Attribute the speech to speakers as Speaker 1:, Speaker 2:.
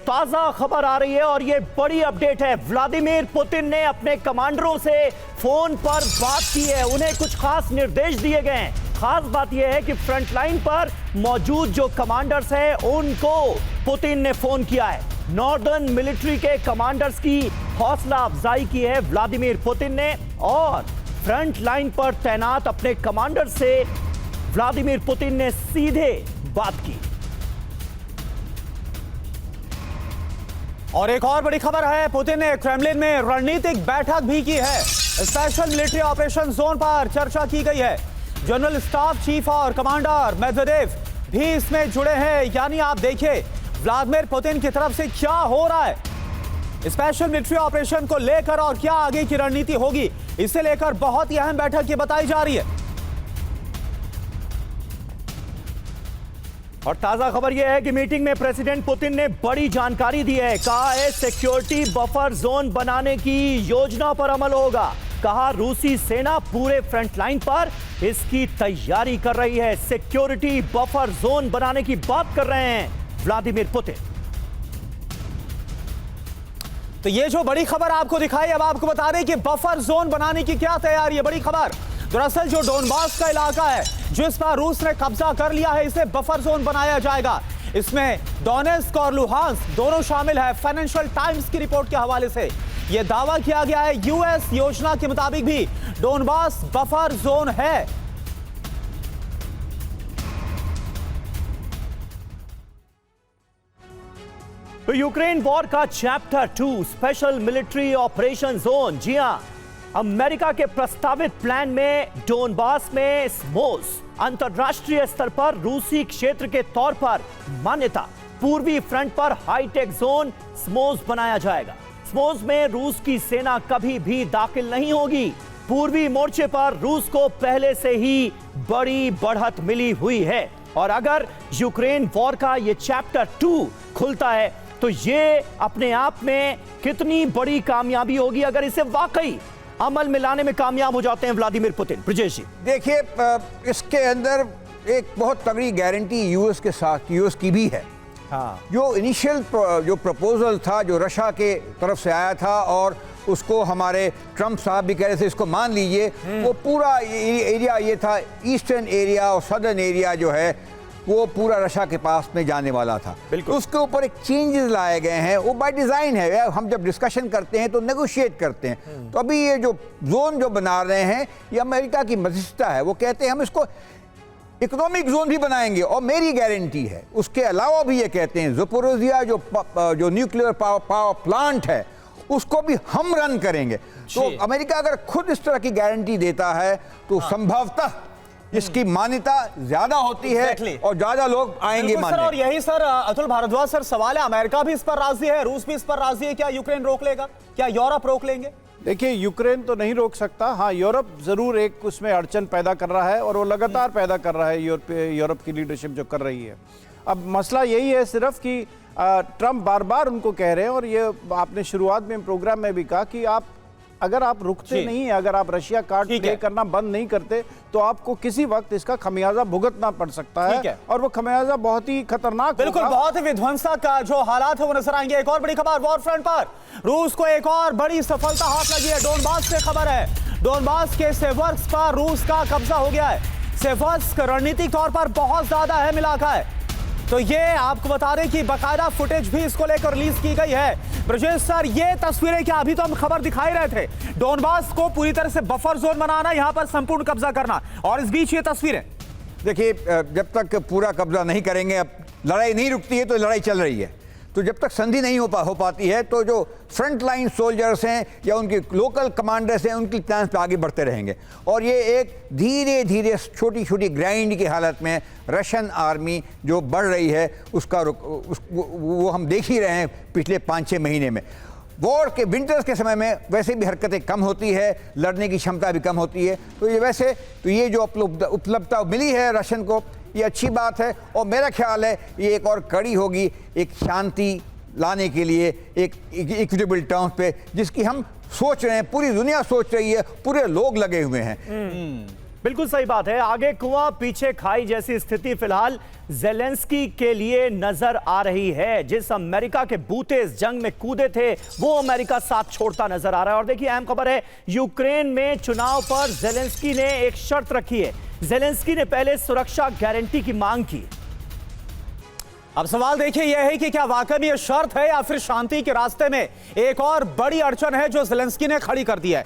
Speaker 1: ताजा खबर आ रही है और ये बड़ी अपडेट है। व्लादिमीर पुतिन ने अपने कमांडरों से फोन पर बात की है, उन्हें कुछ खास निर्देश दिए गए हैं। खास बात यह है कि फ्रंट लाइन पर मौजूद जो कमांडर्स हैं उनको पुतिन ने फोन किया है। नॉर्दर्न मिलिट्री के कमांडर्स की हौसला अफजाई की है व्लादिमीर पुतिन ने और फ्रंट लाइन पर तैनात अपने कमांडर से व्लादिमीर पुतिन ने सीधे बात की।
Speaker 2: और एक और बड़ी खबर है, पुतिन ने क्रेमलिन में रणनीतिक बैठक भी की है। स्पेशल मिलिट्री ऑपरेशन जोन पर चर्चा की गई है। जनरल स्टाफ चीफ और कमांडर मेदवेदेव भी इसमें जुड़े हैं। यानी आप देखिए व्लादिमीर पुतिन की तरफ से क्या हो रहा है स्पेशल मिलिट्री ऑपरेशन को लेकर और क्या आगे की रणनीति होगी, इसे लेकर बहुत ही अहम बैठक ये बताई जा रही है।
Speaker 1: और ताजा खबर यह है कि मीटिंग में प्रेसिडेंट पुतिन ने बड़ी जानकारी दी है। कहा है सिक्योरिटी बफर जोन बनाने की योजना पर अमल होगा। कहा रूसी सेना पूरे फ्रंट लाइन पर इसकी तैयारी कर रही है। सिक्योरिटी बफर जोन बनाने की बात कर रहे हैं व्लादिमीर पुतिन।
Speaker 2: तो ये जो बड़ी खबर आपको दिखाई, अब आपको बता दें कि बफर जोन बनाने की क्या तैयारी है। बड़ी खबर, दरअसल जो डोनबास का इलाका है जिस पर रूस ने कब्जा कर लिया है, इसे बफर जोन बनाया जाएगा। इसमें डोनेट्स्क और लुहांस्क दोनों शामिल है। फाइनेंशियल टाइम्स की रिपोर्ट के हवाले से यह दावा किया गया है यूएस योजना के मुताबिक भी डोनबास बफर जोन है।
Speaker 1: तो यूक्रेन वॉर का chapter 2 special military operation zone, जी हां, अमेरिका के प्रस्तावित प्लान में डोनबास में स्मोस अंतरराष्ट्रीय स्तर पर रूसी क्षेत्र के तौर पर मान्यता। पूर्वी फ्रंट पर हाईटेक जोन स्मोस बनाया जाएगा। स्मोस में रूस की सेना कभी भी दाखिल नहीं होगी। पूर्वी मोर्चे पर रूस को पहले से ही बड़ी बढ़त मिली हुई है और अगर यूक्रेन वॉर का ये चैप्टर 2 खुलता है तो ये अपने आप में कितनी बड़ी कामयाबी होगी अगर इसे वाकई अमल में लाने में कामयाब हो जाते हैं व्लादिमीर पुतिन। ब्रिजेश जी
Speaker 3: देखिए, इसके अंदर एक बहुत तगड़ी गारंटी यूएस के साथ, यूएस की भी है।
Speaker 2: हाँ।
Speaker 3: जो इनिशियल जो प्रपोजल था जो रशिया के तरफ से आया था और उसको हमारे ट्रंप साहब भी कह रहे थे इसको मान लीजिए, वो पूरा एरिया ये था, ईस्टर्न एरिया और सदर्न एरिया जो है वो पूरा रशिया के पास में जाने वाला था। उसके ऊपर एक चेंजेस लाए गए हैं, वो बाय डिज़ाइन है। हम जब डिस्कशन करते हैं तो नेगोशिएट करते हैं। तो अभी ये जो जोन जो बना रहे हैं ये अमेरिका की मध्यस्थता है। वो कहते हैं हम इसको इकोनॉमिक जोन भी बनाएंगे और मेरी गारंटी है। उसके अलावा भी ये कहते हैं ज़पोरोजिया जो न्यूक्लियर पावर प्लांट है उसको भी हम रन करेंगे। तो अमेरिका अगर खुद इस तरह की गारंटी देता है तो संभवतः इसकी मान्यता ज्यादा होती है और ज्यादा लोग आएंगे मानने।
Speaker 2: और यही सर अतुल भारद्वाज सर सवाल है, अमेरिका भी इस पर राजी है, रूस भी इस पर राजी है। क्या यूक्रेन रोक लेगा? क्या यूरोप रोक लेंगे?
Speaker 4: देखिए, यूक्रेन तो नहीं रोक सकता। हाँ, यूरोप जरूर एक उसमें अड़चन पैदा कर रहा है और वो लगातार पैदा कर रहा है। यूरोप की लीडरशिप जो कर रही है, अब मसला यही है सिर्फ कि ट्रंप बार बार उनको कह रहे हैं और ये आपने शुरुआत में प्रोग्राम में भी कहा कि अगर आप रुकते नहीं, अगर आप रशिया कार्ड प्ले करना बंद नहीं करते तो आपको किसी वक्त इसका खमियाजा भुगतना पड़ सकता है और वो खमियाजा बहुत ही खतरनाक,
Speaker 2: बिल्कुल बहुत ही विध्वंसक जो हालात है वो नजर आएंगे। एक और बड़ी खबर, वॉर फ्रंट पर रूस को एक और बड़ी सफलता हाथ लगी है। डोनबास से खबर है, डोनबास के सेवर्स्क पर रूस का कब्जा हो गया है। सेवर्स्क रणनीतिक तौर पर बहुत ज्यादा अहम इलाका है। तो ये आपको बता दें कि बाकायदा फुटेज भी इसको लेकर रिलीज की गई है। ब्रजेश सर, ये तस्वीरें क्या, अभी तो हम खबर दिखाई रहे थे, डोनबास को पूरी तरह से बफर जोन बनाना, यहां पर संपूर्ण कब्जा करना, और इस बीच ये तस्वीरें
Speaker 3: देखिए, जब तक पूरा कब्जा नहीं करेंगे, अब लड़ाई नहीं रुकती है तो लड़ाई चल रही है। तो जब तक संधि नहीं हो पाती है तो जो फ्रंट लाइन सोल्जर्स हैं या उनके लोकल कमांडर्स हैं उनकी प्लान्स पे आगे बढ़ते रहेंगे और ये एक धीरे धीरे छोटी छोटी ग्राइंड की हालत में रशियन आर्मी जो बढ़ रही है उसका वो हम देख ही रहे हैं पिछले 5-6 महीने में। वॉर के विंटर्स के समय में वैसे भी हरकतें कम होती है, लड़ने की क्षमता भी कम होती है। तो ये जो उपलब्धता मिली है रशियन को, ये अच्छी बात है और मेरा ख्याल है ये एक और कड़ी होगी एक शांति लाने के लिए, एक इक्विटेबल टर्म्स पे, जिसकी हम सोच रहे हैं, पूरी दुनिया सोच रही है, पूरे लोग लगे हुए हैं।
Speaker 1: बिल्कुल सही बात है। आगे कुआं पीछे खाई जैसी स्थिति फिलहाल ज़ेलेंस्की के लिए नजर आ रही है। जिस अमेरिका के बूते इस जंग में कूदे थे वो अमेरिका साथ छोड़ता नजर आ रहा है। और देखिए अहम खबर है, यूक्रेन में चुनाव पर ज़ेलेंस्की ने एक शर्त रखी है। ज़ेलेंस्की ने पहले सुरक्षा गारंटी की मांग की।
Speaker 2: अब सवाल देखिए यह है कि क्या वाकई में यह शर्त है या फिर शांति के रास्ते में एक और बड़ी अड़चन है जो ज़ेलेंस्की ने खड़ी कर दी है।